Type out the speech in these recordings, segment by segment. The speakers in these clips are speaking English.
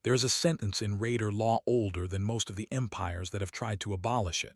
There is a sentence in Raider law older than most of the empires that have tried to abolish it.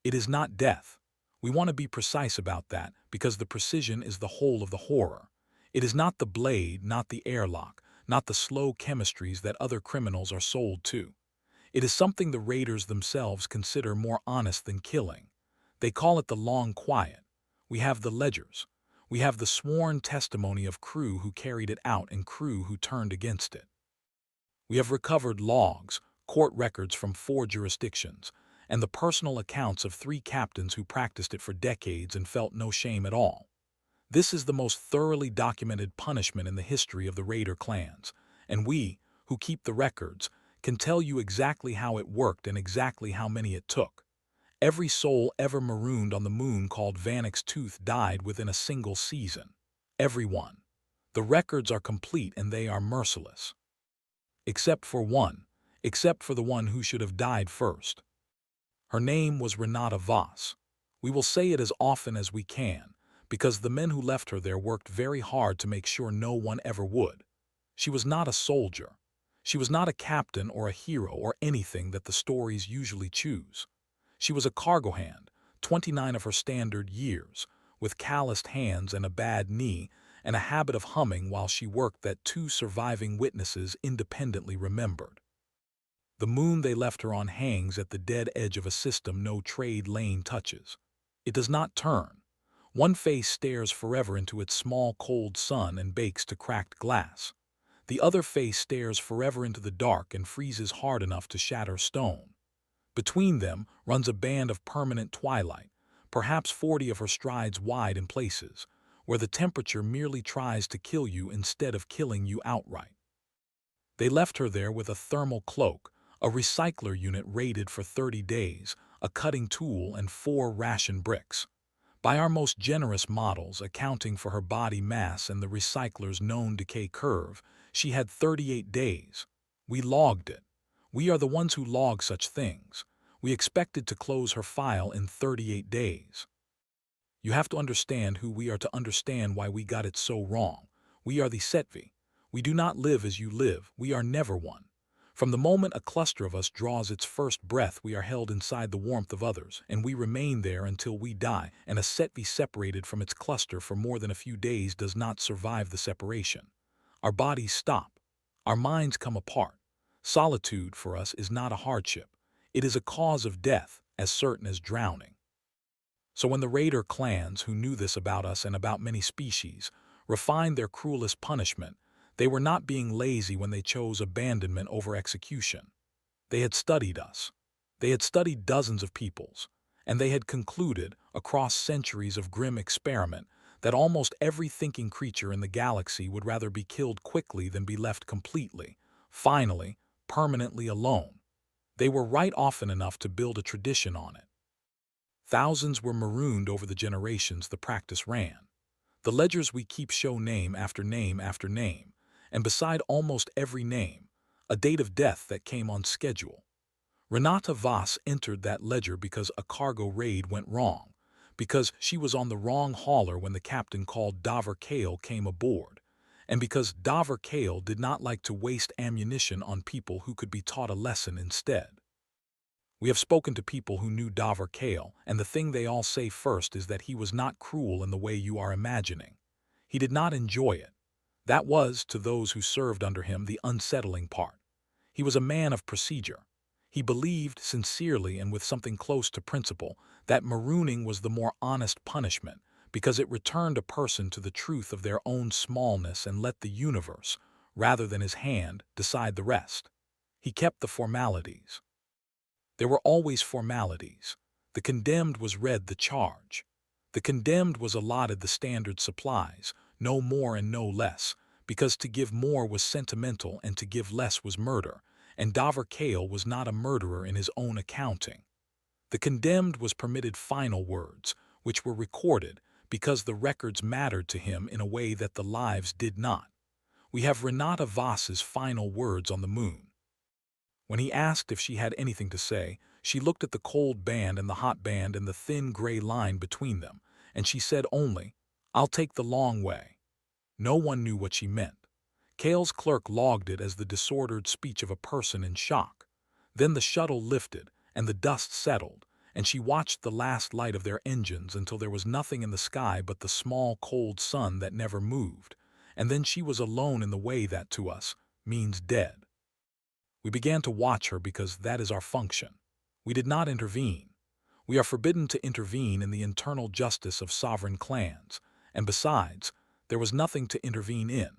It is not death. We want to be precise about that because the precision is the whole of the horror. It is not the blade, not the airlock, not the slow chemistries that other criminals are sold to. It is something the raiders themselves consider more honest than killing. They call it the long quiet. We have the ledgers. We have the sworn testimony of crew who carried it out and crew who turned against it. We have recovered logs, court records from 4 jurisdictions, and the personal accounts of 3 captains who practiced it for decades and felt no shame at all. This is the most thoroughly documented punishment in the history of the Raider clans, and we, who keep the records, can tell you exactly how it worked and exactly how many it took. Every soul ever marooned on the moon called Vanek's Tooth died within a single season. Every one. The records are complete and they are merciless. Except for one. Except for the one who should have died first. Her name was Renata Voss. We will say it as often as we can, because the men who left her there worked very hard to make sure no one ever would. She was not a soldier. She was not a captain or a hero or anything that the stories usually choose. She was a cargo hand, 29 of her standard years, with calloused hands and a bad knee, and a habit of humming while she worked that 2 surviving witnesses independently remembered. The moon they left her on hangs at the dead edge of a system no trade lane touches. It does not turn. One face stares forever into its small cold sun and bakes to cracked glass. The other face stares forever into the dark and freezes hard enough to shatter stone. Between them runs a band of permanent twilight, perhaps 40 of her strides wide in places, where the temperature merely tries to kill you instead of killing you outright. They left her there with a thermal cloak, a recycler unit rated for 30 days, a cutting tool, and 4 ration bricks. By our most generous models, accounting for her body mass and the recycler's known decay curve, she had 38 days. We logged it. We are the ones who log such things. We expected to close her file in 38 days. You have to understand who we are to understand why we got it so wrong. We are the Setvi. We do not live as you live. We are never one. From the moment a cluster of us draws its first breath, we are held inside the warmth of others, and we remain there until we die, and a Setvi separated from its cluster for more than a few days does not survive the separation. Our bodies stop. Our minds come apart. Solitude for us is not a hardship. It is a cause of death, as certain as drowning. So when the Raider clans, who knew this about us and about many species, refined their cruelest punishment, they were not being lazy when they chose abandonment over execution. They had studied us. They had studied dozens of peoples, and they had concluded, across centuries of grim experiment, that almost every thinking creature in the galaxy would rather be killed quickly than be left completely, finally, permanently alone. They were right often enough to build a tradition on it. Thousands were marooned over the generations the practice ran. The ledgers we keep show name after name after name, and beside almost every name, a date of death that came on schedule. Renata Voss entered that ledger because a cargo raid went wrong, because she was on the wrong hauler when the captain called Dover Kale came aboard, and because Dover Kale did not like to waste ammunition on people who could be taught a lesson instead. We have spoken to people who knew Dover Kale, and the thing they all say first is that he was not cruel in the way you are imagining. He did not enjoy it. That was, to those who served under him, the unsettling part. He was a man of procedure. He believed, sincerely and with something close to principle, that marooning was the more honest punishment, because it returned a person to the truth of their own smallness and let the universe, rather than his hand, decide the rest. He kept the formalities. There were always formalities. The condemned was read the charge. The condemned was allotted the standard supplies, no more and no less, because to give more was sentimental and to give less was murder, and Dover Kale was not a murderer in his own accounting. The condemned was permitted final words, which were recorded, because the records mattered to him in a way that the lives did not. We have Renata Voss's final words on the moon. When he asked if she had anything to say, she looked at the cold band and the hot band and the thin gray line between them, and she said only, "I'll take the long way." No one knew what she meant. Kale's clerk logged it as the disordered speech of a person in shock. Then the shuttle lifted, and the dust settled, and she watched the last light of their engines until there was nothing in the sky but the small, cold sun that never moved, and then she was alone in the way that, to us, means dead. We began to watch her because that is our function. We did not intervene. We are forbidden to intervene in the internal justice of sovereign clans, and besides, there was nothing to intervene in.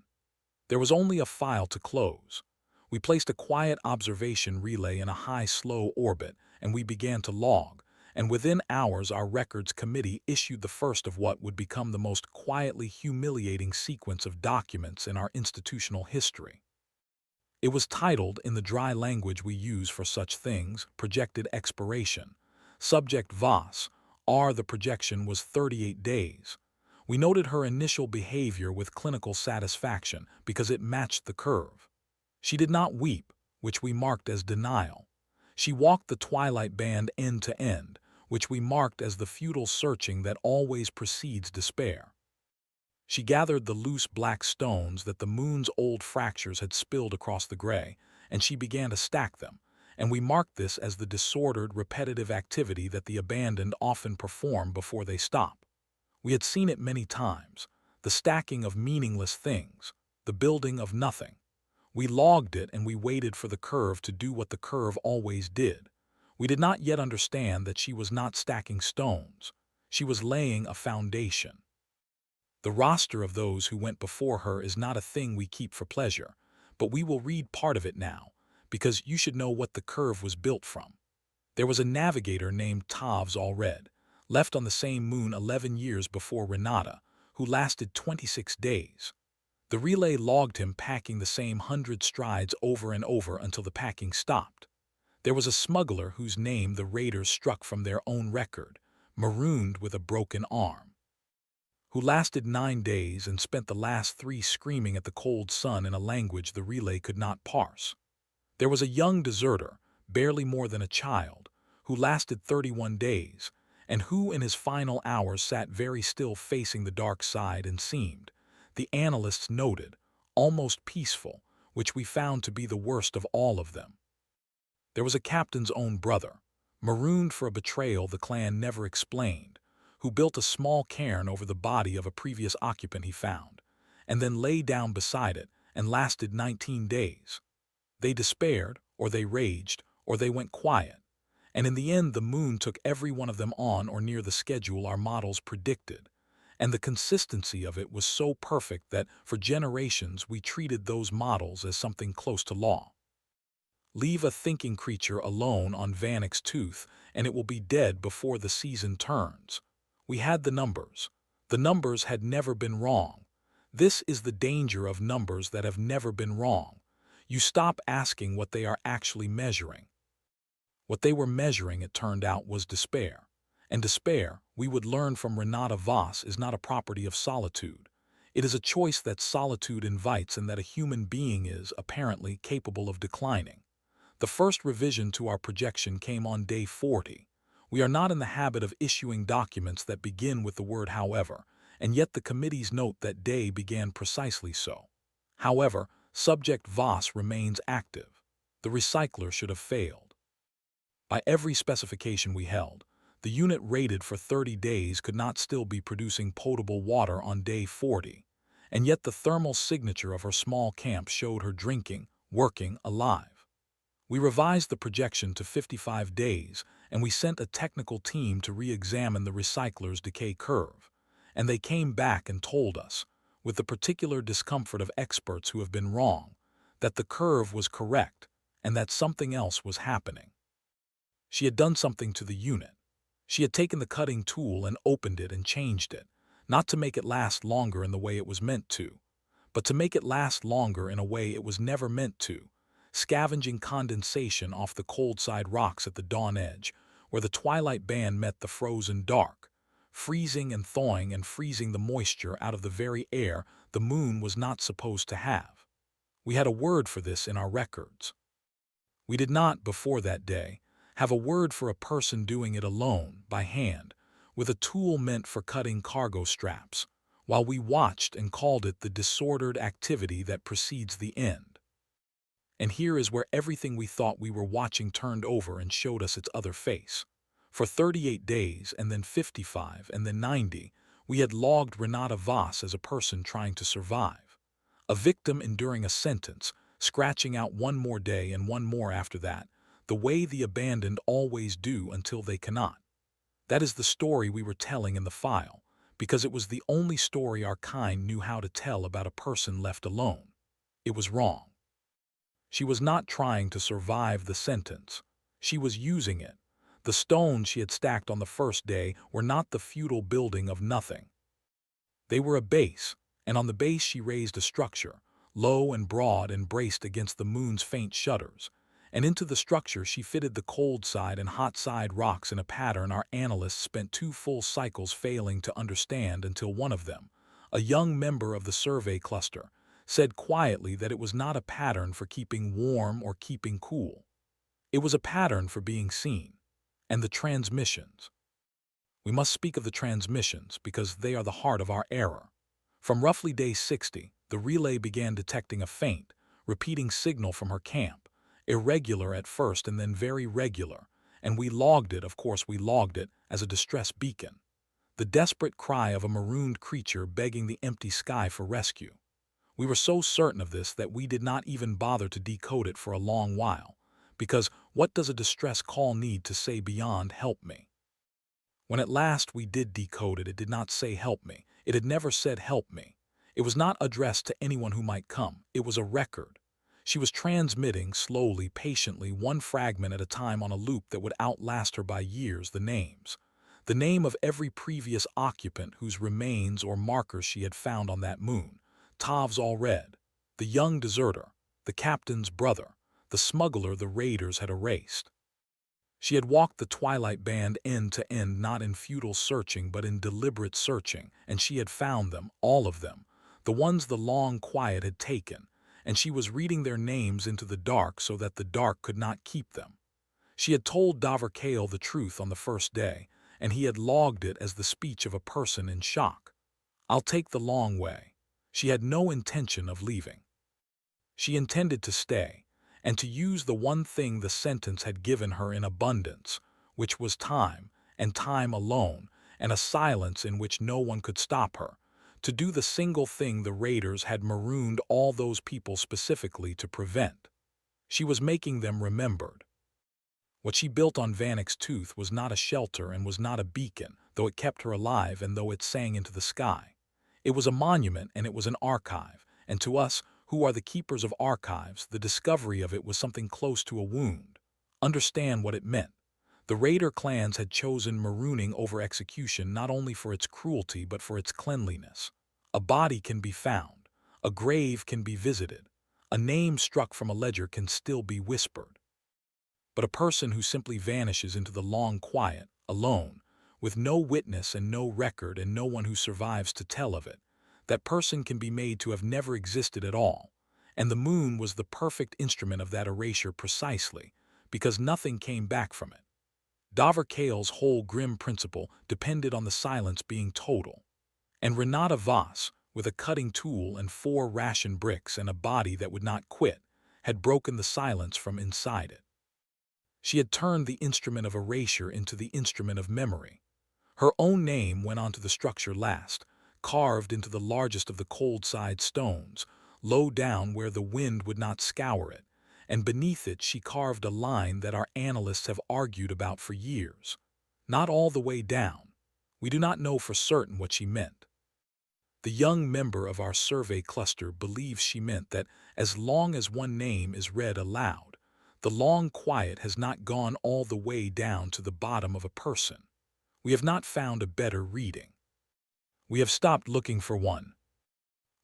There was only a file to close. We placed a quiet observation relay in a high, slow orbit, and we began to log, and within hours our records committee issued the first of what would become the most quietly humiliating sequence of documents in our institutional history. It was titled, in the dry language we use for such things, Projected Expiration. Subject VOS, the projection was 38 days. We noted her initial behavior with clinical satisfaction because it matched the curve. She did not weep, which we marked as denial. She walked the twilight band end to end, which we marked as the futile searching that always precedes despair. She gathered the loose black stones that the moon's old fractures had spilled across the gray, and she began to stack them, and we marked this as the disordered, repetitive activity that the abandoned often perform before they stop. We had seen it many times, the stacking of meaningless things, the building of nothing. We logged it and we waited for the curve to do what the curve always did. We did not yet understand that she was not stacking stones. She was laying a foundation. The roster of those who went before her is not a thing we keep for pleasure, but we will read part of it now, because you should know what the curve was built from. There was a navigator named Tavs Allred, left on the same moon 11 years before Renata, who lasted 26 days. The relay logged him packing the same 100 strides over and over until the packing stopped. There was a smuggler whose name the raiders struck from their own record, Marooned with a broken arm, who lasted 9 days and spent the last 3 screaming at the cold sun in a language the relay could not parse. There was a young deserter, barely more than a child, who lasted 31 days, and who in his final hours sat very still facing the dark side and seemed, the analysts noted, almost peaceful, which we found to be the worst of all of them. There was a captain's own brother, marooned for a betrayal the clan never explained, who built a small cairn over the body of a previous occupant he found, and then lay down beside it and lasted 19 days. They despaired, or they raged, or they went quiet, and in the end the moon took every one of them on or near the schedule our models predicted, and the consistency of it was so perfect that for generations we treated those models as something close to law. Leave a thinking creature alone on Vanek's tooth, and it will be dead before the season turns. We had the numbers. The numbers had never been wrong. This is the danger of numbers that have never been wrong. You stop asking what they are actually measuring. What they were measuring, it turned out, was despair. And despair, we would learn from Renata Voss, is not a property of solitude. It is a choice that solitude invites and that a human being is, apparently, capable of declining. The first revision to our projection came on day 40. We are not in the habit of issuing documents that begin with the word however, and yet the committees note that day began precisely so. However, subject Voss remains active. The recycler should have failed. By every specification we held, the unit rated for 30 days could not still be producing potable water on day 40, and yet the thermal signature of her small camp showed her drinking, working, alive. We revised the projection to 55 days, and we sent a technical team to re-examine the recycler's decay curve, and they came back and told us, with the particular discomfort of experts who have been wrong, that the curve was correct and that something else was happening. She had done something to the unit. She had taken the cutting tool and opened it and changed it, not to make it last longer in the way it was meant to, but to make it last longer in a way it was never meant to, scavenging condensation off the cold side rocks at the dawn edge, where the twilight band met the frozen dark, freezing and thawing and freezing the moisture out of the very air the moon was not supposed to have. We had a word for this in our records. We did not, before that day, have a word for a person doing it alone, by hand, with a tool meant for cutting cargo straps, while we watched and called it the disordered activity that precedes the end. And here is where everything we thought we were watching turned over and showed us its other face. For 38 days, and then 55, and then 90, we had logged Renata Voss as a person trying to survive. A victim enduring a sentence, scratching out one more day and one more after that, the way the abandoned always do until they cannot. That is the story we were telling in the file, because it was the only story our kind knew how to tell about a person left alone. It was wrong. She was not trying to survive the sentence. She was using it. The stones she had stacked on the first day were not the futile building of nothing. They were a base, and on the base she raised a structure, low and broad and braced against the moon's faint shutters, and into the structure she fitted the cold side and hot side rocks in a pattern our analysts spent 2 full cycles failing to understand until one of them, a young member of the survey cluster, said quietly that it was not a pattern for keeping warm or keeping cool. It was a pattern for being seen. And the transmissions. We must speak of the transmissions because they are the heart of our error. From roughly day 60, the relay began detecting a faint, repeating signal from her camp, irregular at first and then very regular, and we logged it, of course we logged it, as a distress beacon. The desperate cry of a marooned creature begging the empty sky for rescue. We were so certain of this that we did not even bother to decode it for a long while, because what does a distress call need to say beyond "help me"? When at last we did decode it, it did not say "help me." It had never said "help me." It was not addressed to anyone who might come. It was a record. She was transmitting, slowly, patiently, one fragment at a time on a loop that would outlast her by years, the names. The name of every previous occupant whose remains or markers she had found on that moon. Tav's Allred, the young deserter, the captain's brother, the smuggler the raiders had erased. She had walked the twilight band end to end, not in futile searching but in deliberate searching, and she had found them, all of them, the ones the long quiet had taken, and she was reading their names into the dark so that the dark could not keep them. She had told Dover Kale the truth on the first day, and he had logged it as the speech of a person in shock. "I'll take the long way." She had no intention of leaving. She intended to stay, and to use the one thing the sentence had given her in abundance, which was time, and time alone, and a silence in which no one could stop her, to do the single thing the raiders had marooned all those people specifically to prevent. She was making them remembered. What she built on Vanek's tooth was not a shelter and was not a beacon, though it kept her alive and though it sang into the sky. It was a monument and it was an archive, and to us, who are the keepers of archives, the discovery of it was something close to a wound. Understand what it meant. The raider clans had chosen marooning over execution not only for its cruelty but for its cleanliness. A body can be found. A grave can be visited. A name struck from a ledger can still be whispered. But a person who simply vanishes into the long quiet, alone, with no witness and no record and no one who survives to tell of it, that person can be made to have never existed at all. And the moon was the perfect instrument of that erasure precisely, because nothing came back from it. Dover Kale's whole grim principle depended on the silence being total. And Renata Voss, with a cutting tool and 4 ration bricks and a body that would not quit, had broken the silence from inside it. She had turned the instrument of erasure into the instrument of memory. Her own name went onto the structure last, carved into the largest of the cold side stones, low down where the wind would not scour it, and beneath it she carved a line that our analysts have argued about for years. Not all the way down. We do not know for certain what she meant. The young member of our survey cluster believes she meant that as long as one name is read aloud, the long quiet has not gone all the way down to the bottom of a person. We have not found a better reading. We have stopped looking for one.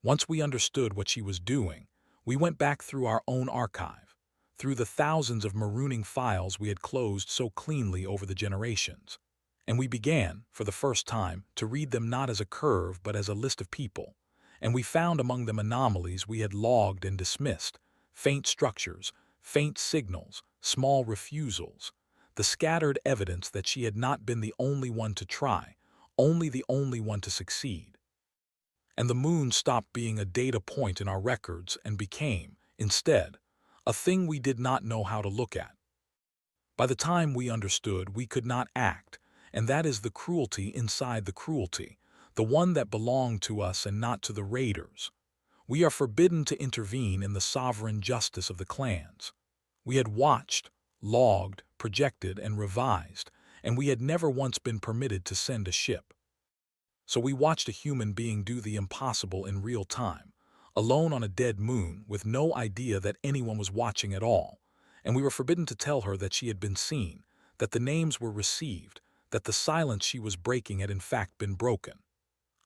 Once we understood what she was doing, we went back through our own archive, through the thousands of marooning files we had closed so cleanly over the generations, and we began, for the first time, to read them not as a curve but as a list of people, and we found among them anomalies we had logged and dismissed, faint structures, faint signals, small refusals, the scattered evidence that she had not been the only one to try, only the only one to succeed. and the moon stopped being a data point in our records and became, instead, a thing we did not know how to look at. By the time we understood, we could not act, and that is the cruelty inside the cruelty, the one that belonged to us and not to the raiders. We are forbidden to intervene in the sovereign justice of the clans. We had watched, logged, projected, and revised, and we had never once been permitted to send a ship. So we watched a human being do the impossible in real time, alone on a dead moon with no idea that anyone was watching at all, and we were forbidden to tell her that she had been seen, that the names were received, that the silence she was breaking had in fact been broken.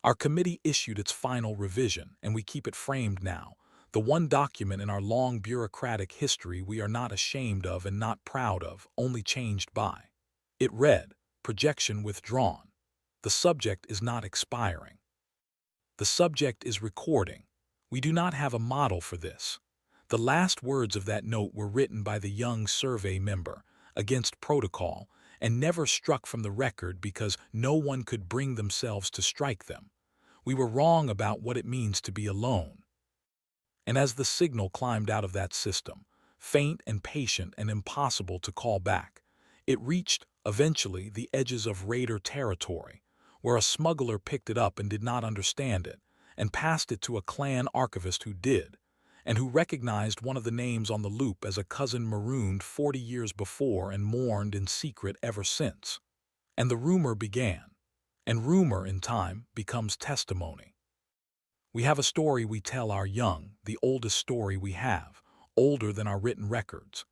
Our committee issued its final revision, and we keep it framed now, the one document in our long bureaucratic history we are not ashamed of and not proud of, only changed by. It read, "Projection withdrawn. The subject is not expiring. The subject is recording. We do not have a model for this." The last words of that note were written by the young survey member, against protocol, and never struck from the record because no one could bring themselves to strike them. We were wrong about what it means to be alone. And as the signal climbed out of that system, faint and patient and impossible to call back, it reached, eventually, the edges of raider territory, where a smuggler picked it up and did not understand it, and passed it to a clan archivist who did, and who recognized one of the names on the loop as a cousin marooned 40 years before and mourned in secret ever since. And the rumor began, and rumor in time becomes testimony. We have a story we tell our young, the oldest story we have, older than our written records.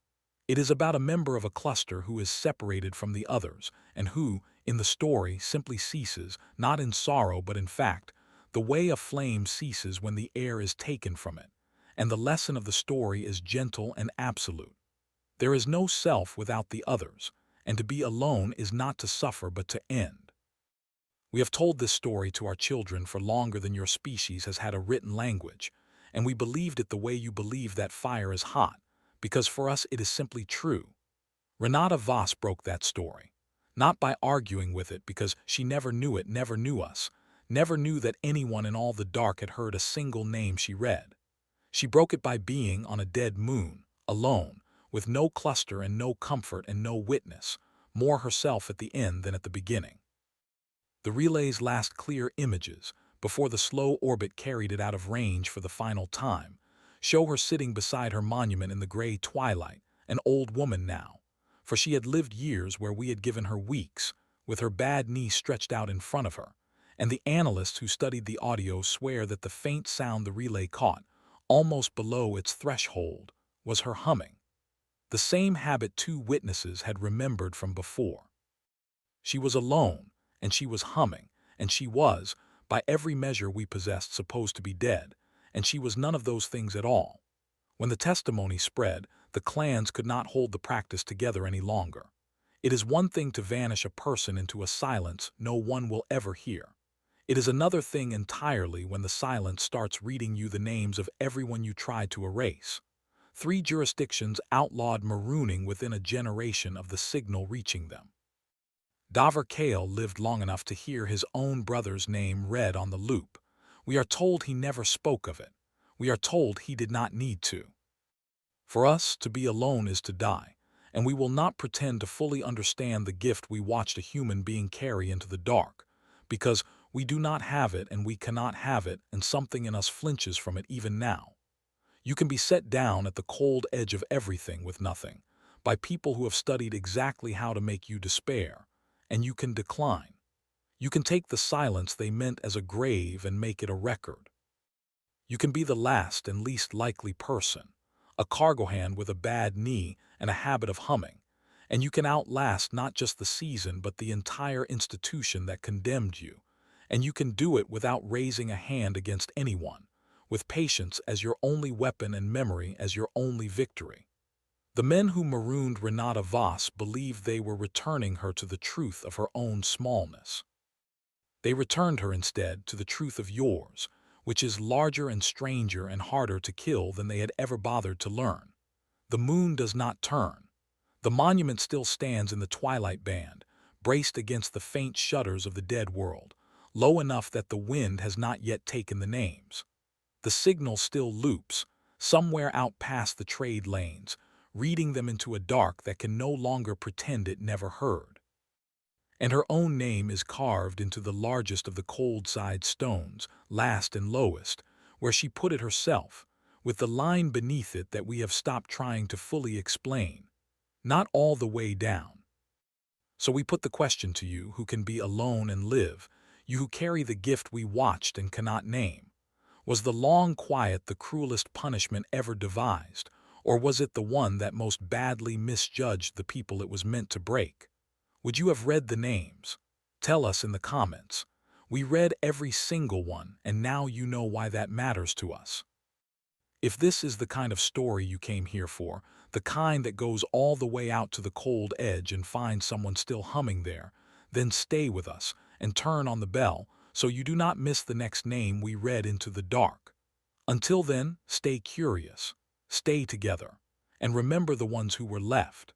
It is about a member of a cluster who is separated from the others, and who, in the story, simply ceases, not in sorrow but in fact, the way a flame ceases when the air is taken from it, and the lesson of the story is gentle and absolute. There is no self without the others, and to be alone is not to suffer but to end. We have told this story to our children for longer than your species has had a written language, and we believed it the way you believe that fire is hot, because for us it is simply true. Renata Voss broke that story, not by arguing with it because she never knew it, never knew us, never knew that anyone in all the dark had heard a single name she read. She broke it by being on a dead moon, alone, with no cluster and no comfort and no witness, more herself at the end than at the beginning. The relay's last clear images, before the slow orbit carried it out of range for the final time, show her sitting beside her monument in the gray twilight, an old woman now, for she had lived years where we had given her weeks, with her bad knee stretched out in front of her, and the analysts who studied the audio swear that the faint sound the relay caught, almost below its threshold, was her humming. The same habit two witnesses had remembered from before. She was alone, and she was humming, and she was, by every measure we possessed, supposed to be dead, and she was none of those things at all. When the testimony spread, the clans could not hold the practice together any longer. It is one thing to vanish a person into a silence no one will ever hear. It is another thing entirely when the silence starts reading you the names of everyone you tried to erase. 3 jurisdictions outlawed marooning within a generation of the signal reaching them. Dover Kale lived long enough to hear his own brother's name read on the loop. We are told he never spoke of it. We are told he did not need to. For us, to be alone is to die, and we will not pretend to fully understand the gift we watched a human being carry into the dark, because we do not have it and we cannot have it, and something in us flinches from it even now. You can be set down at the cold edge of everything with nothing, by people who have studied exactly how to make you despair, and you can decline. You can take the silence they meant as a grave and make it a record. You can be the last and least likely person, a cargo hand with a bad knee and a habit of humming, and you can outlast not just the season but the entire institution that condemned you, and you can do it without raising a hand against anyone, with patience as your only weapon and memory as your only victory. The men who marooned Renata Voss believed they were returning her to the truth of her own smallness. They returned her instead to the truth of yours, which is larger and stranger and harder to kill than they had ever bothered to learn. The moon does not turn. The monument still stands in the twilight band, braced against the faint shudders of the dead world, low enough that the wind has not yet taken the names. The signal still loops, somewhere out past the trade lanes, reading them into a dark that can no longer pretend it never heard. And her own name is carved into the largest of the cold-side stones, last and lowest, where she put it herself, with the line beneath it that we have stopped trying to fully explain, not all the way down. So we put the question to you who can be alone and live, you who carry the gift we watched and cannot name. Was the long quiet the cruelest punishment ever devised, or was it the one that most badly misjudged the people it was meant to break? Would you have read the names? Tell us in the comments. We read every single one, and now you know why that matters to us. If this is the kind of story you came here for, the kind that goes all the way out to the cold edge and finds someone still humming there, then stay with us and turn on the bell so you do not miss the next name we read into the dark. Until then, stay curious, stay together, and remember the ones who were left.